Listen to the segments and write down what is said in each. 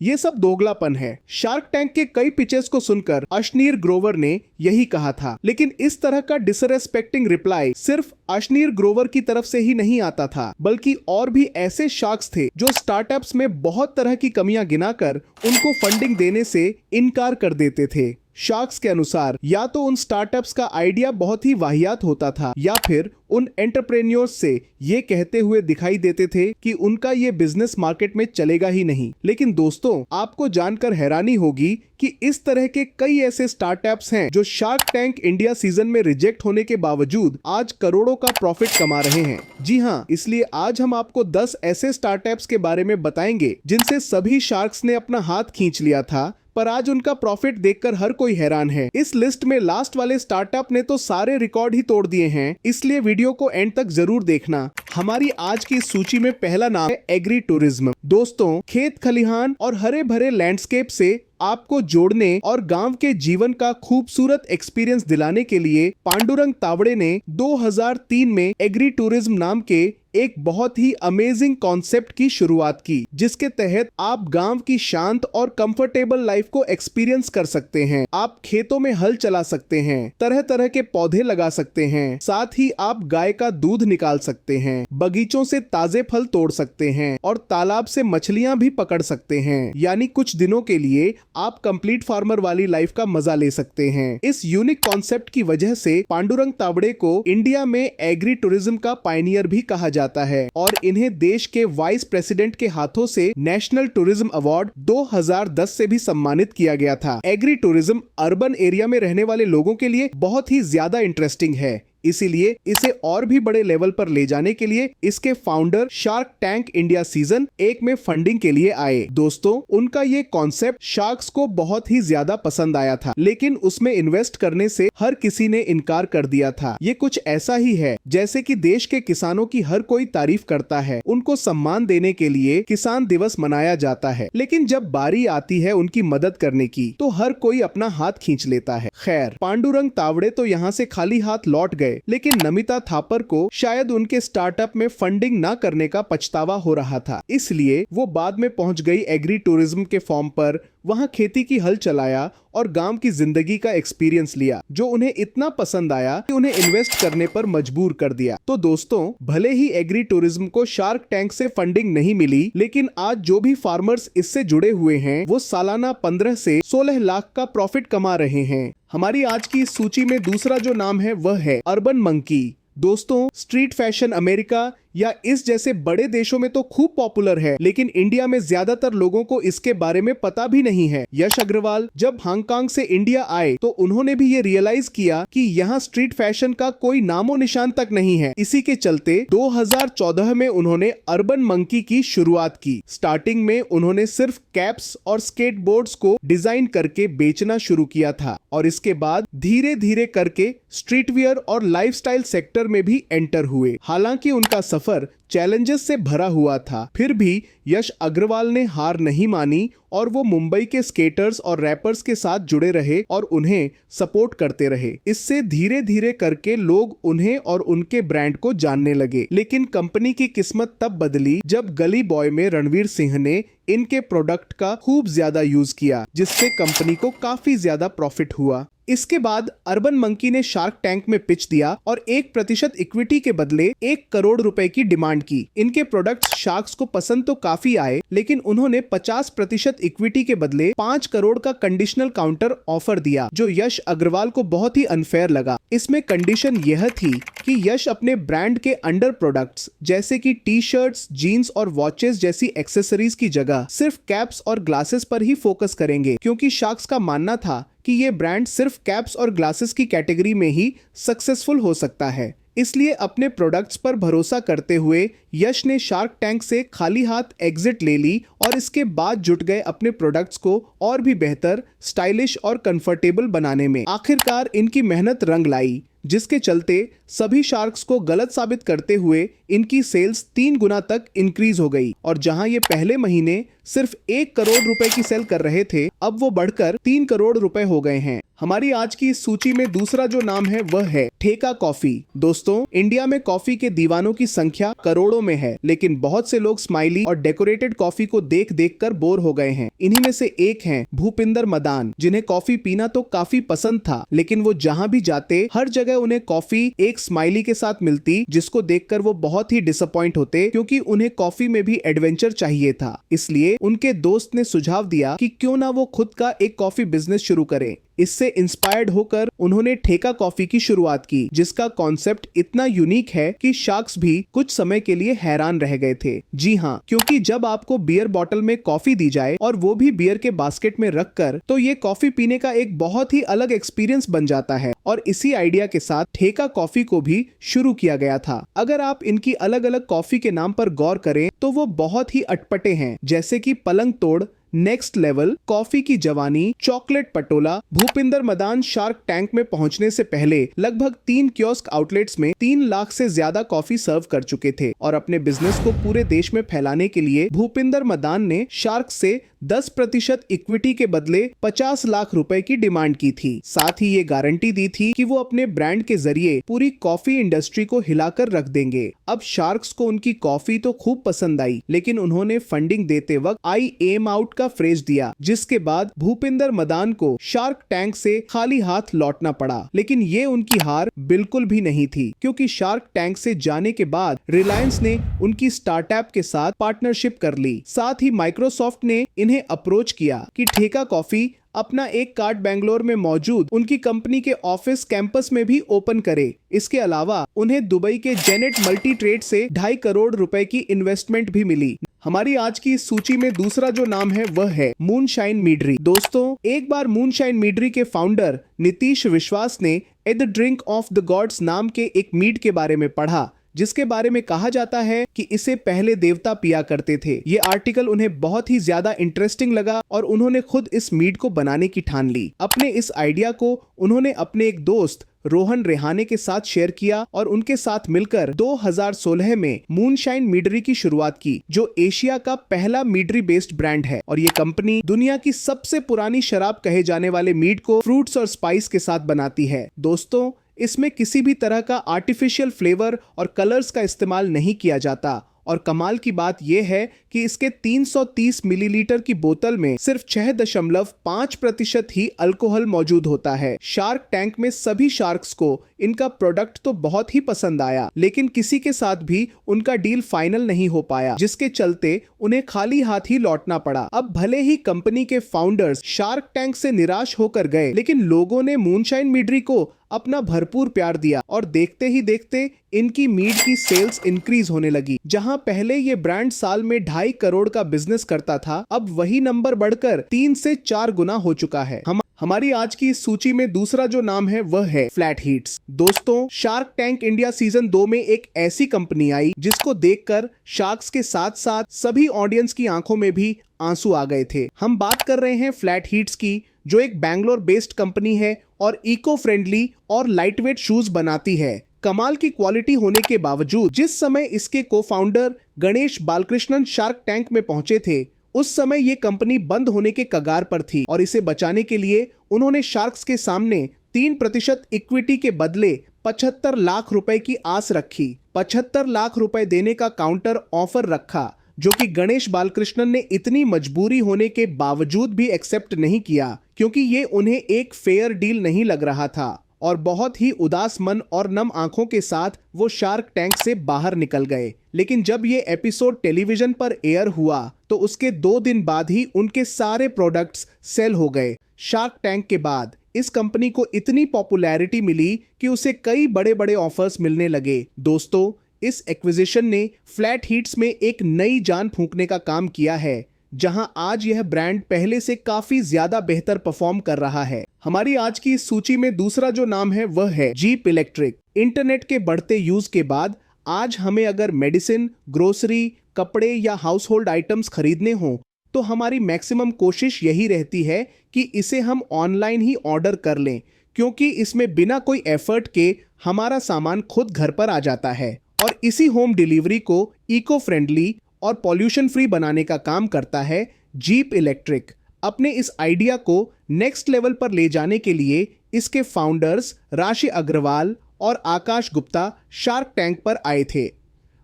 ये सब दोगलापन है। शार्क टैंक के कई पिचेस को सुनकर अशनीर ग्रोवर ने यही कहा था, लेकिन इस तरह का डिसरेस्पेक्टिंग रिप्लाई सिर्फ अशनीर ग्रोवर की तरफ से ही नहीं आता था, बल्कि और भी ऐसे शार्क्स थे जो स्टार्टअप्स में बहुत तरह की कमियां गिनाकर उनको फंडिंग देने से इनकार कर देते थे। शार्क्स के अनुसार या तो उन स्टार्टअप्स का आइडिया बहुत ही वाहियात होता था, या फिर उन एंटरप्रेन्योर्स से ये कहते हुए दिखाई देते थे कि उनका ये बिजनेस मार्केट में चलेगा ही नहीं। लेकिन दोस्तों, आपको जानकर हैरानी होगी कि इस तरह के कई ऐसे स्टार्टअप्स हैं जो शार्क टैंक इंडिया सीजन में रिजेक्ट होने के बावजूद आज करोड़ों का प्रॉफिट कमा रहे हैं। जी हाँ, इसलिए आज हम आपको 10 ऐसे स्टार्टअप्स के बारे में बताएंगे जिनसे सभी शार्क्स ने अपना हाथ खींच लिया था, पर आज उनका प्रॉफिट देखकर हर कोई हैरान है। इस लिस्ट में लास्ट वाले स्टार्टअप ने तो सारे रिकॉर्ड ही तोड़ दिए हैं, इसलिए वीडियो को एंड तक जरूर देखना। हमारी आज की सूची में पहला नाम है एग्री टूरिज्म। दोस्तों, खेत खलिहान और हरे भरे लैंडस्केप से आपको जोड़ने और गांव के जीवन का खूबसूरत एक्सपीरियंस दिलाने के लिए पांडुरंग तावड़े ने 2003 में एग्री टूरिज्म नाम के एक बहुत ही अमेजिंग कॉन्सेप्ट की शुरुआत की, जिसके तहत आप गांव की शांत और कंफर्टेबल लाइफ को एक्सपीरियंस कर सकते हैं। आप खेतों में हल चला सकते हैं, तरह तरह के पौधे लगा सकते हैं, साथ ही आप गाय का दूध निकाल सकते हैं, बगीचों से ताजे फल तोड़ सकते हैं और तालाब से मछलियां भी पकड़ सकते हैं। यानी कुछ दिनों के लिए आप कंप्लीट फार्मर वाली लाइफ का मजा ले सकते हैं। इस यूनिक कॉन्सेप्ट की वजह से पांडुरंग तावड़े को इंडिया में एग्री टूरिज्म का पायनियर भी कहा जाता है और इन्हें देश के वाइस प्रेसिडेंट के हाथों से नेशनल टूरिज्म अवार्ड 2010 से भी सम्मानित किया गया था। एग्री टूरिज्म अर्बन एरिया में रहने वाले लोगों के लिए बहुत ही ज्यादा इंटरेस्टिंग है, इसीलिए इसे और भी बड़े लेवल पर ले जाने के लिए इसके founder shark tank India season 1 में फंडिंग के लिए आए। दोस्तों, उनका ये कॉन्सेप्ट शार्क्स को बहुत ही ज्यादा पसंद आया था, लेकिन उसमें इन्वेस्ट करने से हर किसी ने इनकार कर दिया था। ये कुछ ऐसा ही है जैसे कि देश के किसानों की हर कोई तारीफ करता है, उनको सम्मान देने के लिए किसान दिवस मनाया जाता है, लेकिन जब बारी आती है उनकी मदद करने की तो हर कोई अपना हाथ खींच लेता है। खैर, पांडुरंग तावड़े तो यहाँ से खाली हाथ लौट गए, लेकिन नमिता थापर को शायद उनके स्टार्टअप में फंडिंग ना करने का पछतावा हो रहा था, इसलिए वो बाद में पहुंच गई एग्री टूरिज्म के फॉर्म पर, वहां खेती की हल चलाया और गांव की जिंदगी का एक्सपीरियंस लिया, जो उन्हें इतना पसंद आया कि उन्हें इन्वेस्ट करने पर मजबूर कर दिया। तो दोस्तों, भले ही एग्री टूरिज्म को शार्क टैंक से फंडिंग नहीं मिली, लेकिन आज जो भी फार्मर्स इससे जुड़े हुए हैं वो सालाना 15 से 16 लाख का प्रॉफिट कमा रहे हैं। हमारी आज की सूची में दूसरा जो नाम है वह है अर्बन मंकी। दोस्तों, स्ट्रीट फैशन अमेरिका या इस जैसे बड़े देशों में तो खूब पॉपुलर है, लेकिन इंडिया में ज्यादातर लोगों को इसके बारे में पता भी नहीं है। यश अग्रवाल जब हांगकांग से इंडिया आए तो उन्होंने भी ये रियलाइज किया कि यहाँ स्ट्रीट फैशन का कोई नामो निशान तक नहीं है। इसी के चलते 2014 में उन्होंने अर्बन मंकी की शुरुआत की। स्टार्टिंग में उन्होंने सिर्फ कैप्स और स्केटबोर्ड्स को डिजाइन करके बेचना शुरू किया था और इसके बाद धीरे धीरे करके स्ट्रीटवियर और लाइफस्टाइल सेक्टर में भी एंटर हुए। हालांकि उनका सफर चैलेंजेस से भरा हुआ था, फिर भी यश अग्रवाल ने हार नहीं मानी और वो मुंबई के स्केटर्स और रैपर्स के साथ जुड़े रहे और उन्हें सपोर्ट करते रहे। इससे धीरे धीरे करके लोग उन्हें और उनके ब्रांड को जानने लगे। लेकिन कंपनी की किस्मत तब बदली जब गली बॉय में रणवीर सिंह ने इनके प्रोडक्ट का खूब ज्यादा यूज किया, जिससे कंपनी को काफी ज्यादा प्रॉफिट हुआ। इसके बाद अर्बन मंकी ने शार्क टैंक में पिच दिया और 1% इक्विटी के बदले 1 करोड़ रुपए की डिमांड की। इनके प्रोडक्ट्स शार्क्स को पसंद तो काफी आए, लेकिन उन्होंने 50% इक्विटी के बदले 5 करोड़ का कंडीशनल काउंटर ऑफर दिया, जो यश अग्रवाल को बहुत ही अनफेयर लगा। इसमें कंडीशन यह थी कि यश अपने ब्रांड के अंडर प्रोडक्ट्स जैसे कि टी शर्ट्स, जीन्स और वॉचेस जैसी एक्सेसरीज की जगह सिर्फ कैप्स और ग्लासेस पर ही फोकस करेंगे, क्योंकि शार्क्स का मानना था कि ये ब्रांड सिर्फ कैप्स और ग्लासेस की कैटेगरी में ही सक्सेसफुल हो सकता है। इसलिए अपने प्रोडक्ट्स पर भरोसा करते हुए यश ने शार्क टैंक से खाली हाथ एग्जिट ले ली और इसके बाद जुट गए अपने प्रोडक्ट्स को और भी बेहतर, स्टाइलिश और कंफर्टेबल बनाने में। आखिरकार इनकी मेहनत रंग लाई, जिसके चलते सभी शार्क्स को गलत साबित करते हुए इनकी सेल्स 3 गुना तक इंक्रीज हो गई और जहां ये पहले महीने सिर्फ 1 करोड़ रुपए की सेल कर रहे थे, अब वो बढ़कर 3 करोड़ रुपए हो गए हैं। हमारी आज की सूची में दूसरा जो नाम है वह है ठेका कॉफी। दोस्तों, इंडिया में कॉफी के दीवानों की संख्या करोड़ों में है, लेकिन बहुत से लोग स्माइली और डेकोरेटेड कॉफी को देख देख कर बोर हो गए हैं। इन्हीं में से एक हैं भूपिंदर मदान, जिन्हें कॉफी पीना तो काफी पसंद था, लेकिन वो जहां भी जाते हर जगह उन्हें कॉफी एक स्माइली के साथ मिलती, जिसको देखकर वो बहुत ही डिसअपॉइंट होते, क्योंकि उन्हें कॉफी में भी एडवेंचर चाहिए था। इसलिए उनके दोस्त ने सुझाव दिया कि क्यों ना वो खुद का एक कॉफी बिजनेस शुरू करें। इससे इंस्पायर्ड होकर उन्होंने ठेका कॉफी की शुरुआत की, जिसका कॉन्सेप्ट इतना यूनिक है कि शार्क्स भी कुछ समय के लिए हैरान रह गए थे। जी हाँ, क्योंकि जब आपको बियर बॉटल में कॉफी दी जाए और वो भी बियर के बास्केट में रखकर, तो ये कॉफी पीने का एक बहुत ही अलग एक्सपीरियंस बन जाता है। और इसी आइडिया के साथ ठेका कॉफी को भी शुरू किया गया था। अगर आप इनकी अलग अलग कॉफी के नाम पर गौर करें तो वो बहुत ही अटपटे हैं, जैसे कि पलंग तोड़, नेक्स्ट लेवल, कॉफी की जवानी, chocolate Patola. Bhupinder Madan shark tank में पहुंचने से पहले लगभग 3 कियोस्क आउटलेट्स में 3 लाख से ज्यादा कॉफी सर्व कर चुके थे और अपने बिजनेस को पूरे देश में फैलाने के लिए भूपिंदर मदान ने शार्क से 10% इक्विटी के बदले 50 लाख रुपए की डिमांड की थी। साथ ही ये गारंटी दी थी कि वो अपने ब्रांड के जरिए पूरी कॉफी इंडस्ट्री को हिलाकर रख देंगे। अब शार्क्स को उनकी कॉफी तो खूब पसंद आई, लेकिन उन्होंने फंडिंग देते वक्त आई एम आउट का फ्रेज दिया, जिसके बाद भूपिंदर मदान को शार्क टैंक से खाली हाथ लौटना पड़ा। लेकिन ये उनकी हार बिल्कुल भी नहीं थी, क्योंकि शार्क टैंक से जाने के बाद रिलायंस ने उनकी स्टार्टअप के साथ पार्टनरशिप कर ली। साथ ही माइक्रोसॉफ्ट ने इन्हें अप्रोच किया कि ठेका कॉफी अपना एक कार्ट बेंगलोर में मौजूद उनकी कंपनी के ऑफिस कैंपस में भी ओपन करे। इसके अलावा उन्हें दुबई के जेनेट मल्टी ट्रेड से 2.5 करोड़ रुपए की इन्वेस्टमेंट भी मिली। हमारी आज की इस सूची में दूसरा जो नाम है वह है मूनशाइन मीडरी। दोस्तों, एक बार मूनशाइन मीडरी के फाउंडर नीतीश विश्वास ने a the drink of the gods नाम के एक मीड के बारे में पढ़ा, जिसके बारे में कहा जाता है कि इसे पहले देवता पिया करते थे। ये आर्टिकल उन्हें बहुत ही ज्यादा इंटरेस्टिंग लगा और उन्होंने खुद इस मीड को बनाने की ठान ली। अपने इस आइडिया को उन्होंने अपने एक दोस्त रोहन रेहाने के साथ शेयर किया और उनके साथ मिलकर 2016 में मूनशाइन मीडरी की शुरुआत की, जो एशिया का पहला मीडरी बेस्ड ब्रांड है। और ये कंपनी दुनिया की सबसे पुरानी शराब कहे जाने वाले मीड को फ्रूट्स और स्पाइस के साथ बनाती है। दोस्तों, इसमें किसी भी तरह का आर्टिफिशियल फ्लेवर और कलर्स का इस्तेमाल नहीं किया जाता। और कमाल की बात यह है कि इसके 330 मिलीलीटर की बोतल में सिर्फ 6.5% ही अल्कोहल मौजूद होता है। शार्क टैंक में सभी शार्क्स को इनका प्रोडक्ट तो बहुत ही पसंद आया, लेकिन किसी के साथ भी उनका डील फाइनल नहीं हो पाया, जिसके चलते उन्हें खाली हाथ ही लौटना पड़ा। अब भले ही कंपनी के फाउंडर्स शार्क टैंक से निराश होकर गए, लेकिन लोगों ने मूनशाइन मीडरी को अपना भरपूर प्यार दिया और देखते ही देखते इनकी मीड की सेल्स इंक्रीज होने लगी। जहां पहले ये ब्रांड साल में 2.5 करोड़ का बिजनेस करता था, अब वही नंबर बढ़कर 3 से 4 गुना हो चुका है। हमारी आज की इस सूची में दूसरा जो नाम है वह है फ्लैट हीट्स। दोस्तों, शार्क टैंक इंडिया सीजन 2 में एक ऐसी कंपनी आई जिसको देखकर शार्क्स के साथ साथ सभी ऑडियंस की आंखों में भी आंसू आ गए थे। हम बात कर रहे हैं फ्लैट हीट्स की, जो एक बैंगलोर बेस्ड कंपनी है और इको फ्रेंडली और लाइटवेट शूज बनाती है। कमाल की क्वालिटी होने के बावजूद जिस समय इसके को founder Ganesh Balakrishnan shark tank में पहुंचे थे, उस समय ये कंपनी बंद होने के कगार पर थी और इसे बचाने के लिए उन्होंने शार्क्स के सामने 3% इक्विटी के बदले 75 लाख रुपए की आस रखी। 75 लाख रुपए देने का काउंटर ऑफर रखा, जो कि गणेश बालकृष्णन ने इतनी मजबूरी होने के बावजूद भी एक्सेप्ट नहीं किया, क्योंकि ये उन्हें एक फेयर डील नहीं लग रहा था। और बहुत ही उदास मन और नम आंखों के साथ वो शार्क टैंक से बाहर निकल गए। लेकिन जब ये एपिसोड टेलीविजन पर एयर हुआ तो उसके 2 दिन बाद ही उनके सारे प्रोडक्ट्स सेल हो गए। शार्क टैंक के बाद इस कंपनी को इतनी पॉपुलैरिटी मिली कि उसे कई बड़े बड़े ऑफर्स मिलने लगे। दोस्तों, इस एक्विजिशन ने फ्लैट हीट्स में एक नई जान फूंकने का काम किया है, जहां आज यह ब्रांड पहले से काफी ज्यादा बेहतर परफॉर्म कर रहा है। हमारी आज की इस सूची में दूसरा जो नाम है वह है जीप इलेक्ट्रिक। इंटरनेट के बढ़ते यूज के बाद आज हमें अगर मेडिसिन, ग्रोसरी, कपड़े या हाउस होल्ड आइटम्स खरीदने हो तो हमारी मैक्सिमम कोशिश यही रहती है कि इसे हम ऑनलाइन ही ऑर्डर कर लें, क्योंकि इसमें बिना कोई एफर्ट के हमारा सामान खुद घर पर आ जाता है। और इसी होम डिलीवरी को इको फ्रेंडली और पॉल्यूशन फ्री बनाने का काम करता है जीप इलेक्ट्रिक। अपने इस आइडिया को नेक्स्ट लेवल पर ले जाने के लिए इसके फाउंडर्स राशि अग्रवाल और आकाश गुप्ता शार्क टैंक पर आए थे।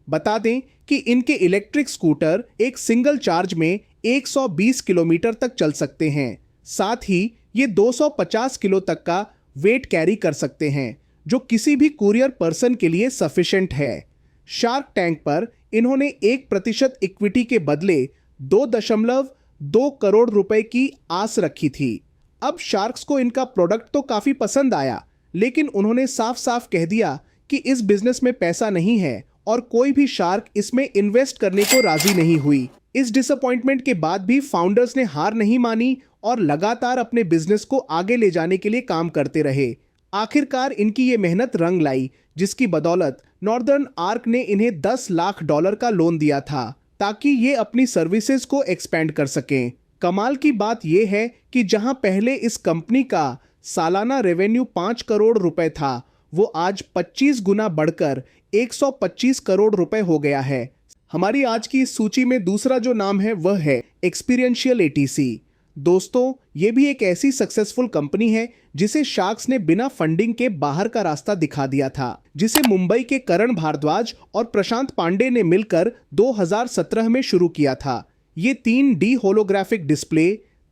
बता दें कि इनके इलेक्ट्रिक स्कूटर एक सिंगल चार्ज में 120 किलोमीटर तक चल सकते हैं। साथ ही ये 250 किलो तक का वेट कैरी कर सकते हैं, जो किसी भी कुरियर पर्सन के लिए सफिशिएंट है। शार्क टैंक पर इन्होंने 1% इक्विटी के बदले 2.2 करोड़ रुपए की आस रखी थी। अब शार्क्स को इनका प्रोडक्ट तो काफी पसंद आया, लेकिन उन्होंने साफ साफ कह दिया कि इस बिजनेस में पैसा नहीं है और कोई भी शार्क इसमें इन्वेस्ट करने को राजी नहीं हुई। इस डिसअपॉइंटमेंट के बाद भी फाउंडर्स ने हार नहीं मानी और लगातार अपने बिजनेस को आगे ले जाने के लिए काम करते रहे। आखिरकार इनकी ये मेहनत रंग लाई, जिसकी बदौलत नॉर्दर्न आर्क ने इन्हें $10 लाख का लोन दिया था ताकि ये अपनी सर्विसेज को एक्सपेंड कर सकें। कमाल की बात यह है कि जहां पहले इस कंपनी का सालाना रेवेन्यू 5 करोड़ रुपए था, वो आज 25 गुना बढ़कर 125 करोड़ रुपए हो गया है। हमारी आज की इस सूची में दूसरा जो नाम है वह है एक्सपीरियंशियल एटीसी। दोस्तों, ये भी एक ऐसी सक्सेसफुल कंपनी है जिसे शार्क्स ने बिना फंडिंग के बाहर का रास्ता दिखा दिया था, जिसे मुंबई के करण भारद्वाज और प्रशांत पांडे ने मिलकर 2017 में शुरू किया था। ये 3D holographic display,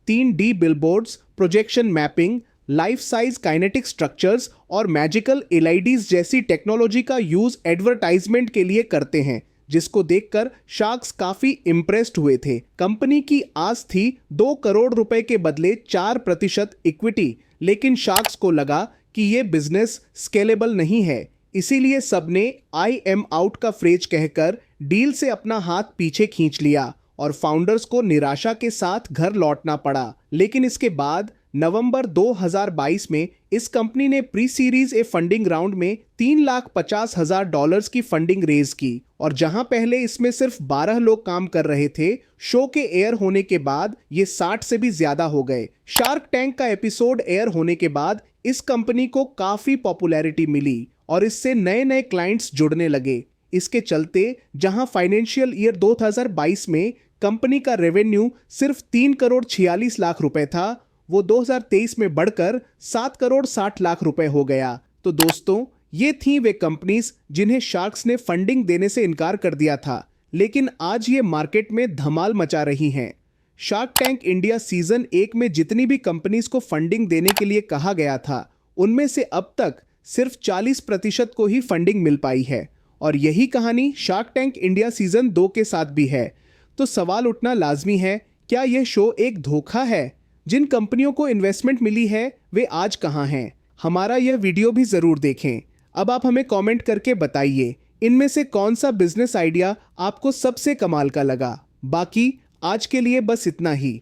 3D billboards, projection mapping, life size kinetic structures और मैजिकल एलईडीज जैसी टेक्नोलॉजी का यूज एडवर्टाइजमेंट के लिए करते हैं, जिसको देखकर शार्क्स काफी इम्प्रेस्ड हुए थे। कंपनी की आस थी 2 करोड़ रुपए के बदले 4% इक्विटी, लेकिन शार्क्स को लगा कि ये बिजनेस स्केलेबल नहीं है। इसीलिए सबने आई एम आउट का फ्रेज कहकर डील से अपना हाथ पीछे खींच लिया और फाउंडर्स को निराशा के साथ घर लौटना पड़ा। लेकिन इसके बाद नवंबर 2022 में इस कंपनी ने pre series A funding round में $350,000 की फंडिंग रेज की, और जहां पहले इसमें सिर्फ 12 लोग काम कर रहे थे, शो के एयर होने के बाद ये 60 से भी ज्यादा हो गए। शार्क टैंक का एपिसोड एयर होने के बाद इस कंपनी को काफी पॉपुलैरिटी मिली और इससे नए नए क्लाइंट्स जुड़ने लगे। इसके चलते जहां फाइनेंशियल ईयर 2022 में कंपनी का रेवेन्यू सिर्फ 3 करोड़ 46 लाख रुपए था, वो 2023 में बढ़कर 7 करोड़ 60 लाख रुपए हो गया। तो दोस्तों, ये थी वे कंपनीज जिन्हें शार्क्स ने फंडिंग देने से इनकार कर दिया था, लेकिन आज ये मार्केट में धमाल मचा रही हैं। शार्क टैंक इंडिया सीजन 1 में जितनी भी कंपनीज को फंडिंग देने के लिए कहा गया था, उनमें से अब तक सिर्फ 40% को ही फंडिंग मिल पाई है, और यही कहानी शार्क टैंक इंडिया सीजन 2 के साथ भी है। तो सवाल उठना लाजमी है, क्या यह शो एक धोखा है? जिन कंपनियों को इन्वेस्टमेंट मिली है वे आज कहां हैं? हमारा यह वीडियो भी जरूर देखें। अब आप हमें कमेंट करके बताइए, इनमें से कौन सा बिजनेस आइडिया आपको सबसे कमाल का लगा। बाकी आज के लिए बस इतना ही।